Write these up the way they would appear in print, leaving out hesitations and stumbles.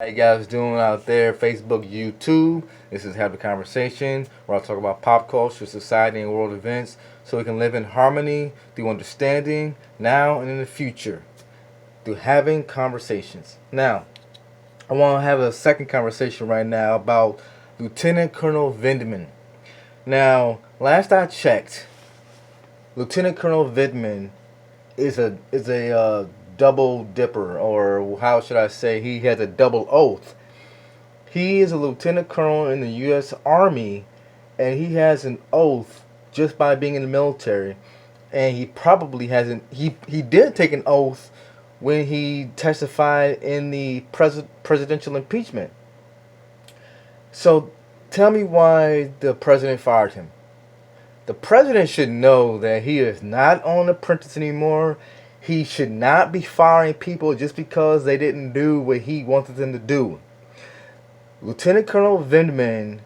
How you guys doing out there? Facebook, YouTube. This is Have a Conversation, where I talk about pop culture, society, and world events so we can live in harmony through understanding now and in the future through having conversations. Now, I want to have a second conversation right now about Lieutenant Colonel Vindman. Now, last I checked, Lieutenant Colonel Vindman is a double dipper, or how should I say, he has a double oath. He is a lieutenant colonel in the U.S. Army, and he has an oath just by being in the military. And he probably hasn't. He did take an oath when he testified in the presidential impeachment. So, tell me why the president fired him. The president should know that he is not on apprentice anymore. He should not be firing people just because they didn't do what he wanted them to do. Lieutenant Colonel Vindman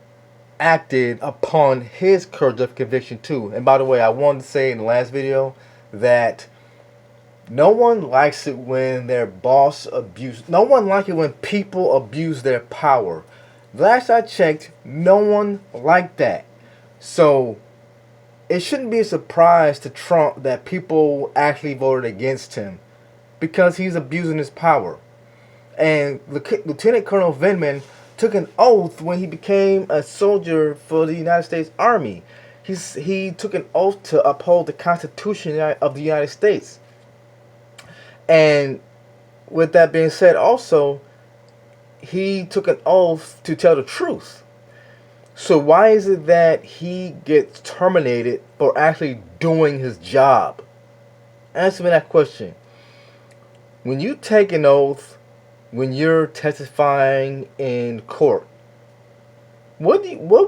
acted upon his courage of conviction too. And by the way, I wanted to say in the last video that no one likes it when their boss abuse. No one likes it when people abuse their power. Last I checked, no one liked that. So it shouldn't be a surprise to Trump that people actually voted against him because he's abusing his power. And Lieutenant Colonel Vindman took an oath when he became a soldier for the United States Army. He took an oath to uphold the Constitution of the United States. And with that being said, also, he took an oath to tell the truth. So why is it that he gets terminated for actually doing his job? Answer me that question. When you take an oath, when you're testifying in court, what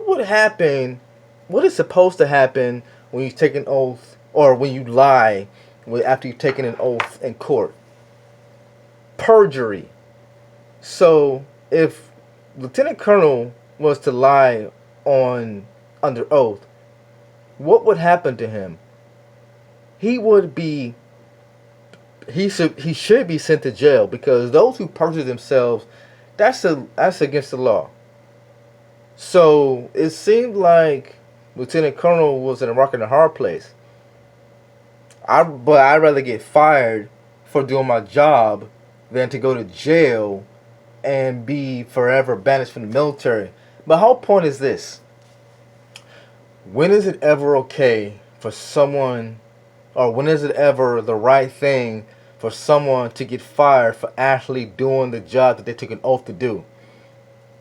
would happen? What is supposed to happen when you take an oath, or when you lie after you've taken an oath in court? Perjury. So if Lieutenant Colonel was to lie under oath, what would happen to him? He should be sent to jail, because those who perjure themselves, that's against the law. So it seemed like Lieutenant Colonel was in a rock and a hard place. But I'd rather get fired for doing my job than to go to jail and be forever banished from the military. My whole point is this. When is it ever okay for someone, or when is it ever the right thing for someone to get fired for actually doing the job that they took an oath to do?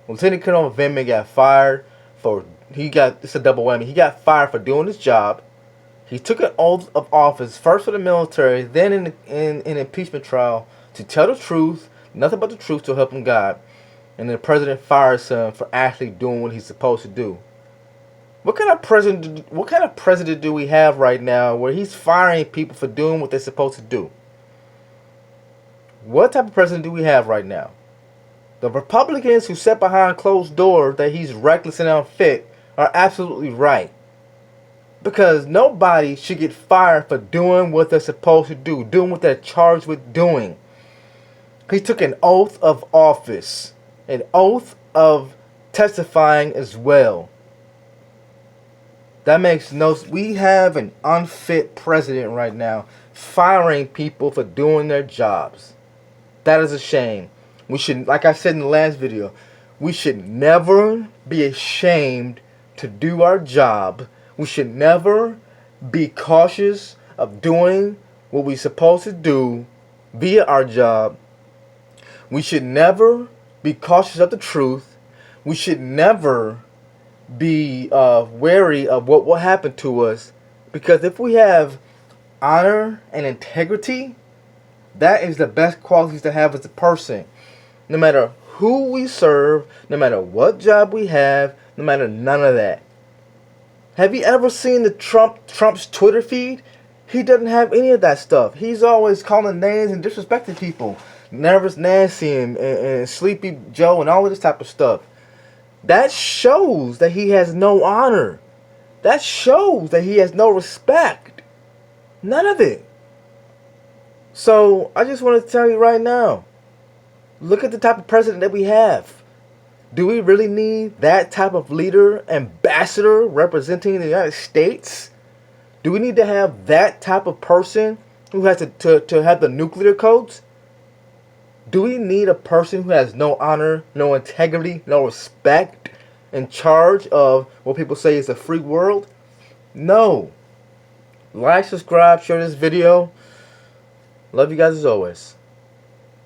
Lieutenant Colonel Vindman got fired it's a double whammy. He got fired for doing his job. He took an oath of office, first for the military, then in an impeachment trial, to tell the truth, nothing but the truth, to help him God. And the president fires him for actually doing what he's supposed to do. What kind of president do we have right now where he's firing people for doing what they're supposed to do? What type of president do we have right now? The Republicans who sit behind closed doors that he's reckless and unfit are absolutely right. Because nobody should get fired for doing what they're supposed to do, doing what they're charged with doing. He took an oath of office, an oath of testifying as well. That makes no sense. We have an unfit president right now firing people for doing their jobs. That is a shame. We should, like I said in the last video, we should never be ashamed to do our job. We should never be cautious of doing what we're supposed to do via our job. We should never be cautious of the truth. We should never be wary of what will happen to us, because if we have honor and integrity, that is the best qualities to have as a person. No matter who we serve, no matter what job we have, no matter none of that. Have you ever seen Trump's Twitter feed? He doesn't have any of that stuff. He's always calling names and disrespecting people. Nervous Nancy and Sleepy Joe and all of this type of stuff. That shows that he has no honor. That shows that he has no respect. None of it. So I just want to tell you right now, Look at the type of president that we have. Do we really need that type of leader, ambassador representing the United States? Do we need to have that type of person who has to have the nuclear codes? Do we need a person who has no honor, no integrity, no respect in charge of what people say is a free world? No. Like, subscribe, share this video. Love you guys as always.